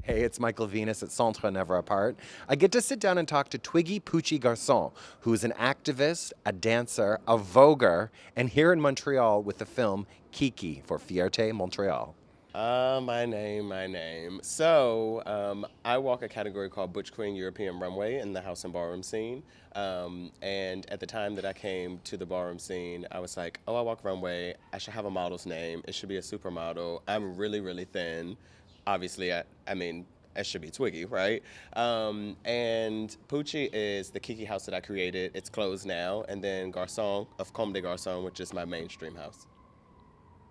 Hey, it's Michael Venus at Centre Never Apart. I get to sit down and talk to Twiggy Pucci Garcon, who is an activist, a dancer, a voguer, and here in Montreal with the film Kiki for Fierté Montréal. My name. I walk a category called Butch Queen European Runway in the house and ballroom scene. And at the time that I came to the ballroom scene, I was like, oh, I walk runway. I should have a model's name. It should be a supermodel. I'm really, really thin. Obviously, I mean, it should be Twiggy, right? And Pucci is the Kiki house that I created. It's closed now. And then Garcon of Comme des Garçons, which is my mainstream house.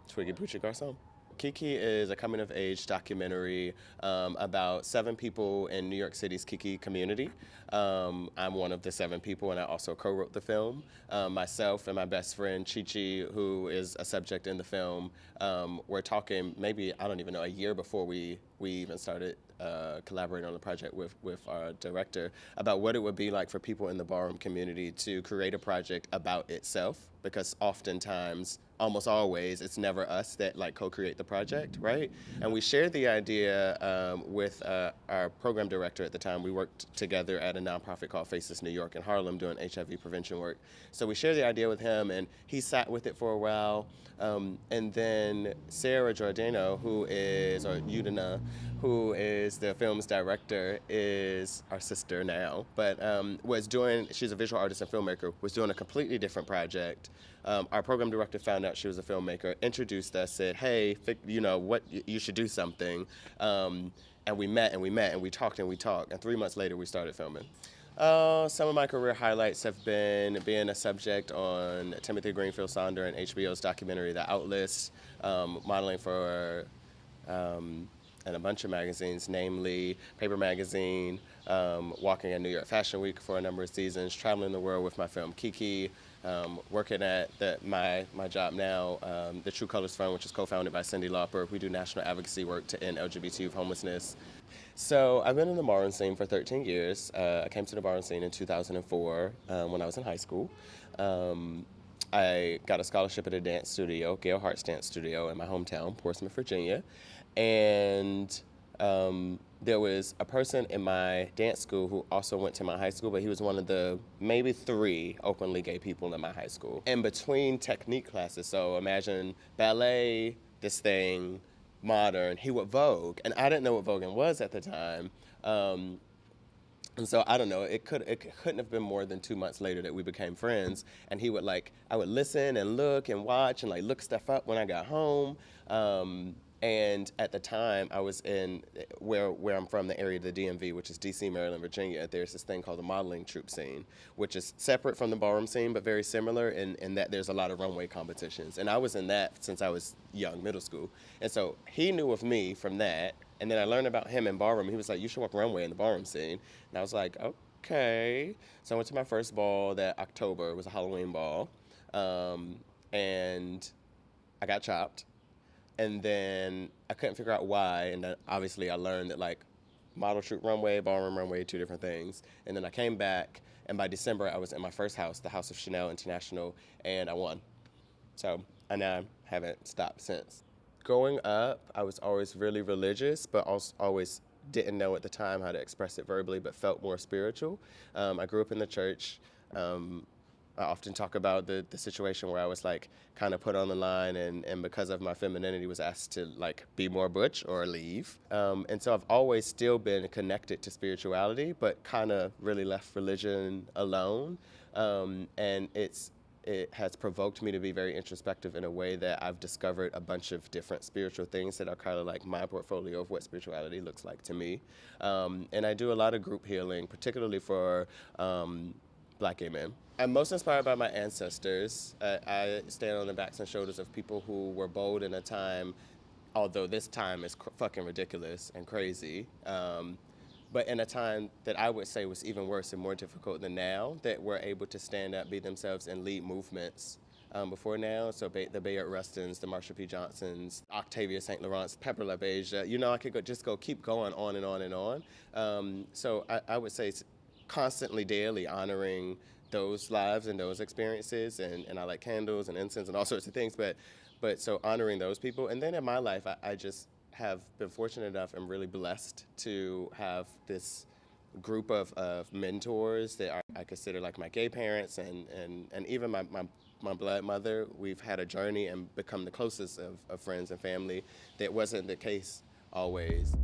Twiggy Pucci Garcon. Kiki is a coming-of-age documentary about 7 people in New York City's Kiki community. I'm one of the 7 people, and I also co-wrote the film. Myself and my best friend, Chi-Chi, who is a subject in the film, were talking maybe, I don't even know, a year before we even started collaborating on the project with our director about what it would be like for people in the ballroom community to create a project about itself, because oftentimes, almost always, it's never us that like co-create the project, right? And we shared the idea with our program director at the time. We worked together at a nonprofit called Faces New York in Harlem doing HIV prevention work. So we shared the idea with him, and he sat with it for a while. And then Sarah Giordano, or Udina, who is the film's director, is our sister now, but she's a visual artist and filmmaker, was doing a completely different project. Our program director found out she was a filmmaker, introduced us, said, hey, you should do something. And we met and we talked, and 3 months later we started filming. Some of my career highlights have been being a subject on Timothy Greenfield Sonder and HBO's documentary The Outlist, modeling for and a bunch of magazines, namely Paper Magazine, walking at New York Fashion Week for a number of seasons, traveling the world with my film Kiki, working at my job now, the True Colors Fund, which is co-founded by Cyndi Lauper. We do national advocacy work to end LGBT youth homelessness. So I've been in the ballroom scene for 13 years. I came to the ballroom scene in 2004 when I was in high school. I got a scholarship at a dance studio, Gail Hart's Dance Studio in my hometown, Portsmouth, Virginia. And there was a person in my dance school who also went to my high school, but he was one of the maybe 3 openly gay people in my high school. In between technique classes, so imagine ballet, this thing, modern, he would Vogue, and I didn't know what voguing was at the time. And so I don't know, it couldn't have been more than 2 months later that we became friends. And he would I would listen and look and watch and look stuff up when I got home. And at the time, I was in where I'm from, the area of the DMV, which is DC, Maryland, Virginia. There's this thing called the modeling troupe scene, which is separate from the ballroom scene, but very similar in that there's a lot of runway competitions. And I was in that since I was young, middle school. And so he knew of me from that. And then I learned about him in ballroom. He was like, you should walk runway in the ballroom scene. And I was like, okay. So I went to my first ball that October. It was a Halloween ball. And I got chopped. And then I couldn't figure out why, and then obviously I learned that model troupe runway, ballroom runway, 2 different things. And then I came back, and by December I was in my first house, the House of Chanel International, and I won. So, and I haven't stopped since. Growing up, I was always really religious, but also always didn't know at the time how to express it verbally, but felt more spiritual. I grew up in the church. I often talk about the situation where I was kind of put on the line and because of my femininity was asked to be more butch or leave. And so I've always still been connected to spirituality, but kind of really left religion alone. And it has provoked me to be very introspective in a way that I've discovered a bunch of different spiritual things that are kind of my portfolio of what spirituality looks like to me. And I do a lot of group healing, particularly for Black gay men. I'm most inspired by my ancestors. I stand on the backs and shoulders of people who were bold in a time, although this time is fucking ridiculous and crazy, but in a time that I would say was even worse and more difficult than now, that were able to stand up, be themselves, and lead movements before now. So the Bayard Rustins, the Marsha P. Johnsons, Octavia St. Laurent's, Pepper LaBeija, I could keep going on and on and on. So I would say constantly, daily honoring those lives and those experiences, and I light candles and incense and all sorts of things, but so honoring those people. And then in my life, have been fortunate enough and really blessed to have this group of mentors that I consider like my gay parents and even my blood mother. We've had a journey and become the closest of friends and family. That wasn't the case always.